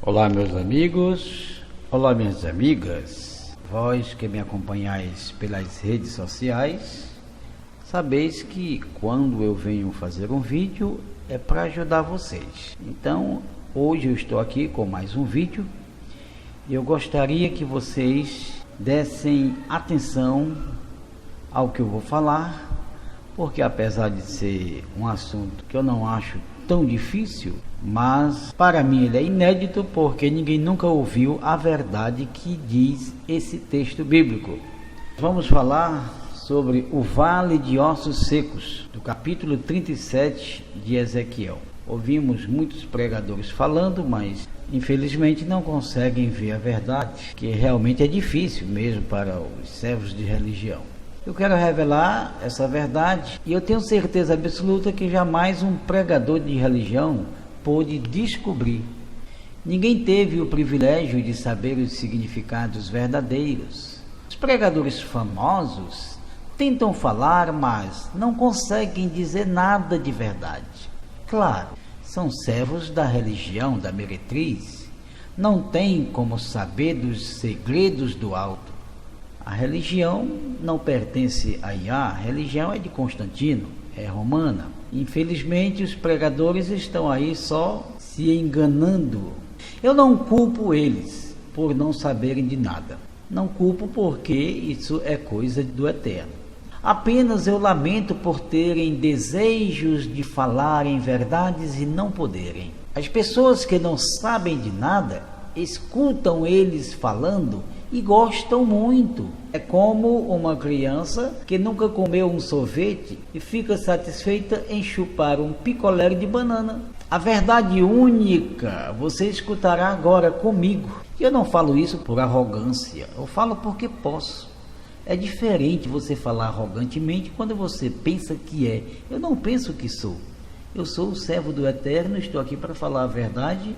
Olá, meus amigos, olá, minhas amigas, vós que me acompanhais pelas redes sociais, sabeis que quando eu venho fazer um vídeo é para ajudar vocês. Então, hoje eu estou aqui com mais um vídeo e eu gostaria que vocês dessem atenção ao que eu vou falar, porque apesar de ser um assunto que eu não acho tão difícil, mas para mim ele é inédito, porque ninguém nunca ouviu a verdade que diz esse texto bíblico. Vamos falar sobre o Vale de Ossos Secos, do capítulo 37 de Ezequiel. Ouvimos muitos pregadores falando, mas infelizmente não conseguem ver a verdade, que realmente é difícil mesmo para os servos de religião. Eu quero revelar essa verdade e eu tenho certeza absoluta que jamais um pregador de religião pôde descobrir. Ninguém teve o privilégio de saber os significados verdadeiros. Os pregadores famosos tentam falar, mas não conseguem dizer nada de verdade. Claro, são servos da religião, da meretriz, não têm como saber dos segredos do alto. A religião não pertence a Iá, a religião é de Constantino, é romana. Infelizmente os pregadores estão aí só se enganando. Eu não culpo eles por não saberem de nada. Não culpo porque isso é coisa do eterno. Apenas eu lamento por terem desejos de falarem verdades e não poderem. As pessoas que não sabem de nada escutam eles falando e gostam muito. É como uma criança que nunca comeu um sorvete e fica satisfeita em chupar um picolé de banana. A verdade única você escutará agora comigo. E eu não falo isso por arrogância, eu falo porque posso. É diferente você falar arrogantemente quando você pensa que é. Eu não penso que sou. Eu sou o servo do Eterno, estou aqui para falar a verdade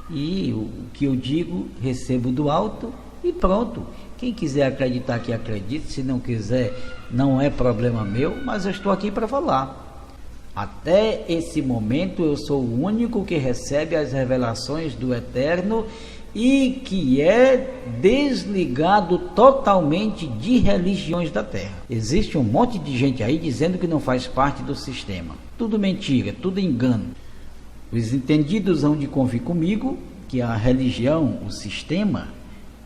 e o que eu digo recebo do alto. E pronto, quem quiser acreditar que acredite, se não quiser não é problema meu, mas eu estou aqui para falar. Até esse momento eu sou o único que recebe as revelações do Eterno e que é desligado totalmente de religiões da terra. Existe um monte de gente aí dizendo que não faz parte do sistema. Tudo mentira, tudo engano. Os entendidos hão de convir comigo que a religião, o sistema,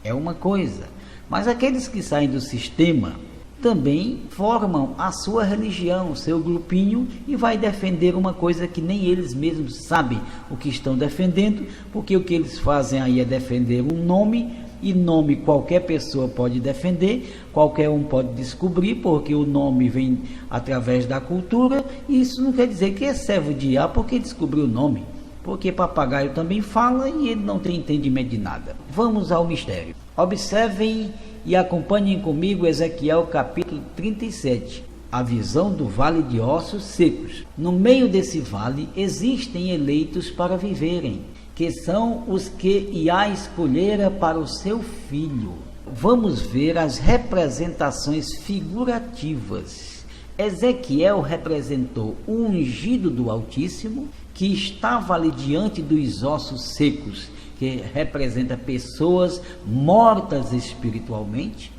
é uma coisa, mas aqueles que saem do sistema também formam a sua religião, o seu grupinho, e vai defender uma coisa que nem eles mesmos sabem o que estão defendendo, porque o que eles fazem aí é defender um nome, e nome qualquer pessoa pode defender, qualquer um pode descobrir, porque o nome vem através da cultura, e isso não quer dizer que é servo de Iá porque descobriu o nome. Porque papagaio também fala e ele não tem entendimento de nada. Vamos ao mistério. Observem e acompanhem comigo Ezequiel capítulo 37, a visão do Vale de Ossos Secos. No meio desse vale existem eleitos para viverem, que são os que Iá escolhera para o seu filho. Vamos ver as representações figurativas. Ezequiel representou o ungido do Altíssimo, que estava ali diante dos ossos secos, que representa pessoas mortas espiritualmente.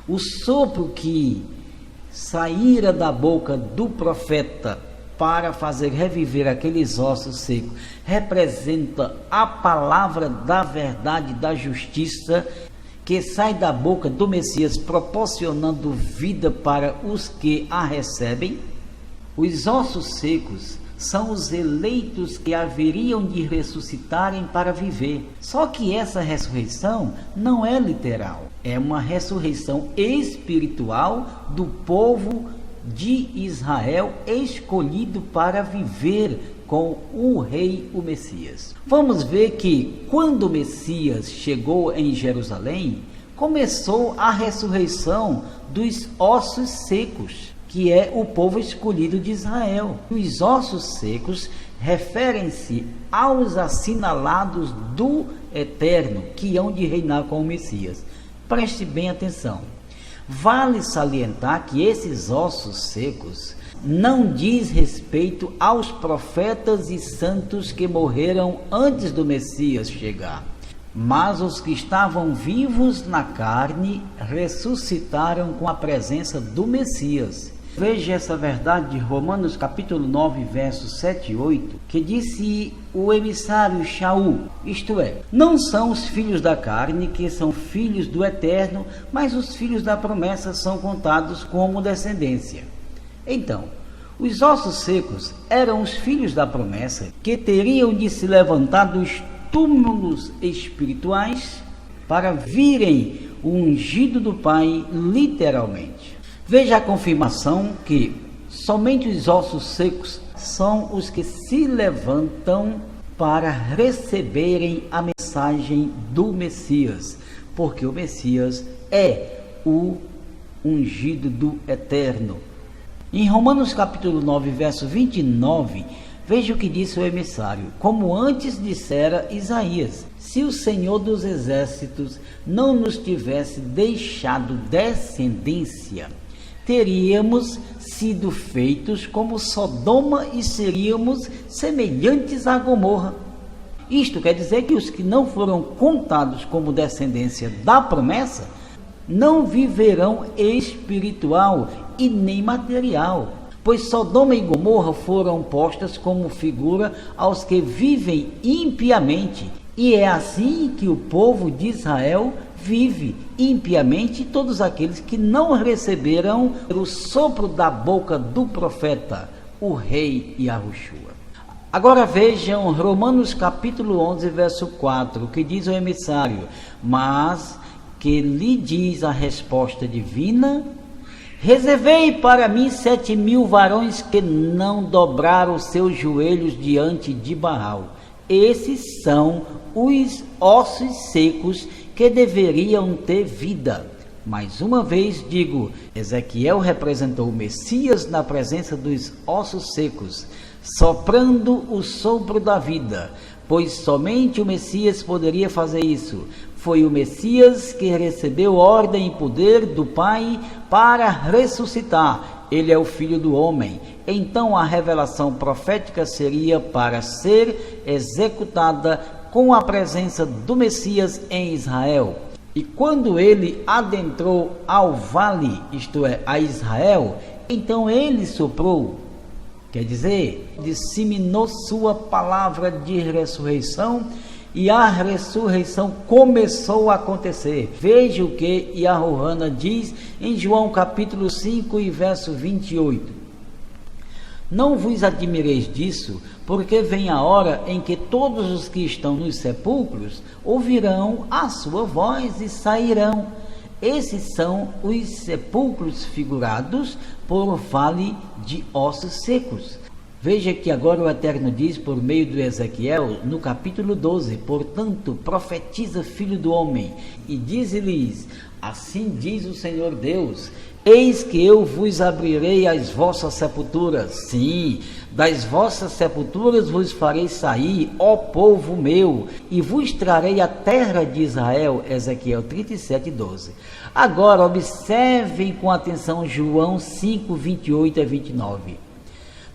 O sopro que saíra da boca do profeta para fazer reviver aqueles ossos secos representa a palavra da verdade, da justiça, que sai da boca do Messias, proporcionando vida para os que a recebem. Os ossos secos são os eleitos que haveriam de ressuscitarem para viver. Só que essa ressurreição não é literal, é uma ressurreição espiritual do povo de Israel escolhido para viver com o rei, o Messias. Vamos ver que quando o Messias chegou em Jerusalém, começou a ressurreição dos ossos secos, que é o povo escolhido de Israel. Os ossos secos referem-se aos assinalados do Eterno, que hão de reinar com o Messias. Preste bem atenção. Vale salientar que esses ossos secos não diz respeito aos profetas e santos que morreram antes do Messias chegar, mas os que estavam vivos na carne ressuscitaram com a presença do Messias. Veja essa verdade de Romanos capítulo 9, versos 7 e 8, que disse o emissário Shaul, isto é, não são os filhos da carne que são filhos do Eterno, mas os filhos da promessa são contados como descendência. Então, os ossos secos eram os filhos da promessa que teriam de se levantar dos túmulos espirituais para virem o ungido do Pai literalmente. Veja a confirmação que somente os ossos secos são os que se levantam para receberem a mensagem do Messias, porque o Messias é o ungido do Eterno. Em Romanos capítulo 9, verso 29, veja o que disse o emissário: como antes dissera Isaías, se o Senhor dos Exércitos não nos tivesse deixado descendência, teríamos sido feitos como Sodoma e seríamos semelhantes a Gomorra. Isto quer dizer que os que não foram contados como descendência da promessa não viverão espiritual e nem material, pois Sodoma e Gomorra foram postas como figura aos que vivem impiamente, e é assim que o povo de Israel vive impiamente, todos aqueles que não receberam o sopro da boca do profeta, o rei Yahushua. Agora vejam Romanos capítulo 11, verso 4, que diz o emissário: mas que lhe diz a resposta divina: reservei para mim 7.000 varões que não dobraram seus joelhos diante de Baal. Esses são os ossos secos que deveriam ter vida. Mais uma vez digo, Ezequiel representou o Messias na presença dos ossos secos, soprando o sopro da vida, pois somente o Messias poderia fazer isso. Foi o Messias que recebeu ordem e poder do Pai para ressuscitar. Ele é o Filho do Homem. Então a revelação profética seria para ser executada com a presença do Messias em Israel. E quando ele adentrou ao vale, isto é, a Israel, então ele soprou, quer dizer, disseminou sua palavra de ressurreição, e a ressurreição começou a acontecer. Veja o que Yahuana diz em João capítulo 5 e verso 28. Não vos admireis disso, porque vem a hora em que todos os que estão nos sepulcros ouvirão a sua voz e sairão. Esses são os sepulcros figurados por vale de ossos secos. Veja que agora o Eterno diz por meio do Ezequiel, no capítulo 12, portanto, profetiza, filho do homem, e diz-lhes, assim diz o Senhor Deus, eis que eu vos abrirei as vossas sepulturas, sim, das vossas sepulturas vos farei sair, ó povo meu, e vos trarei a terra de Israel, Ezequiel 37, 12. Agora observem com atenção João 5, 28 a 29.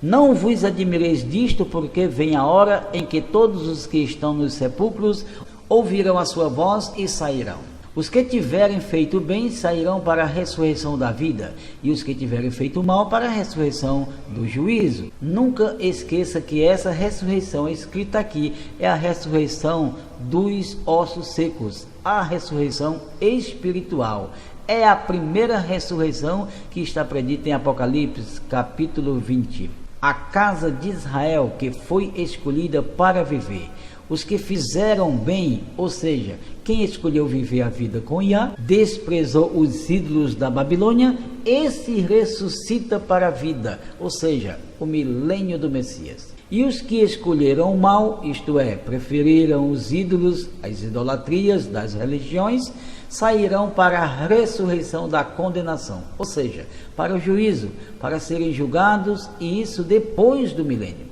Não vos admireis disto, porque vem a hora em que todos os que estão nos sepulcros ouvirão a sua voz e sairão. Os que tiverem feito bem sairão para a ressurreição da vida, e os que tiverem feito mal para a ressurreição do juízo. Nunca esqueça que essa ressurreição escrita aqui é a ressurreição dos ossos secos, a ressurreição espiritual. É a primeira ressurreição que está predita em Apocalipse capítulo 20. A casa de Israel que foi escolhida para viver. Os que fizeram bem, ou seja, quem escolheu viver a vida com Yah, desprezou os ídolos da Babilônia, esse ressuscita para a vida, ou seja, o milênio do Messias. E os que escolheram o mal, isto é, preferiram os ídolos, as idolatrias das religiões, sairão para a ressurreição da condenação, ou seja, para o juízo, para serem julgados, e isso depois do milênio.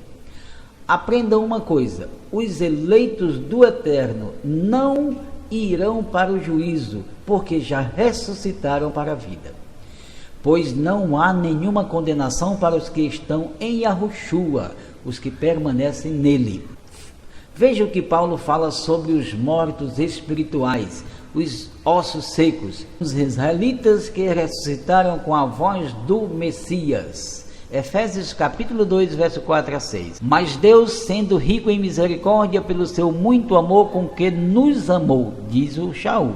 Aprendam uma coisa: os eleitos do Eterno não irão para o juízo, porque já ressuscitaram para a vida. pois não há nenhuma condenação para os que estão em Yahushua, os que permanecem nele. Veja o que Paulo fala sobre os mortos espirituais, os ossos secos, os israelitas que ressuscitaram com a voz do Messias. Efésios capítulo 2, verso 4 a 6. Mas Deus, sendo rico em misericórdia pelo seu muito amor com que nos amou, diz o Shaul,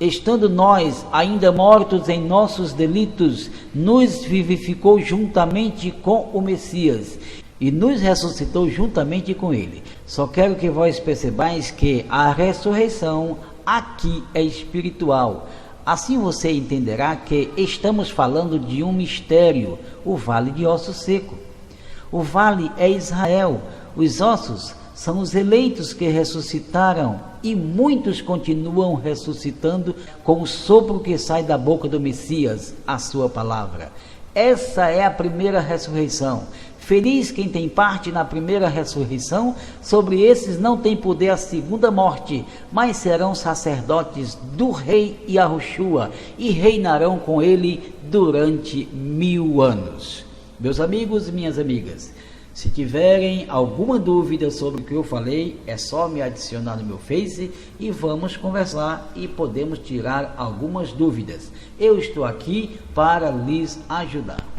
estando nós ainda mortos em nossos delitos, nos vivificou juntamente com o Messias e nos ressuscitou juntamente com ele. Só quero que vós percebais que a ressurreição aqui é espiritual. Assim você entenderá que estamos falando de um mistério, o vale de osso seco. O vale é Israel, os ossos são os eleitos que ressuscitaram e muitos continuam ressuscitando com o sopro que sai da boca do Messias, a sua palavra. Essa é a primeira ressurreição. Feliz quem tem parte na primeira ressurreição, sobre esses não tem poder a segunda morte, mas serão sacerdotes do rei Yahushua e reinarão com ele durante 1000 anos. Meus amigos e minhas amigas, se tiverem alguma dúvida sobre o que eu falei, é só me adicionar no meu Face e vamos conversar e podemos tirar algumas dúvidas. Eu estou aqui para lhes ajudar.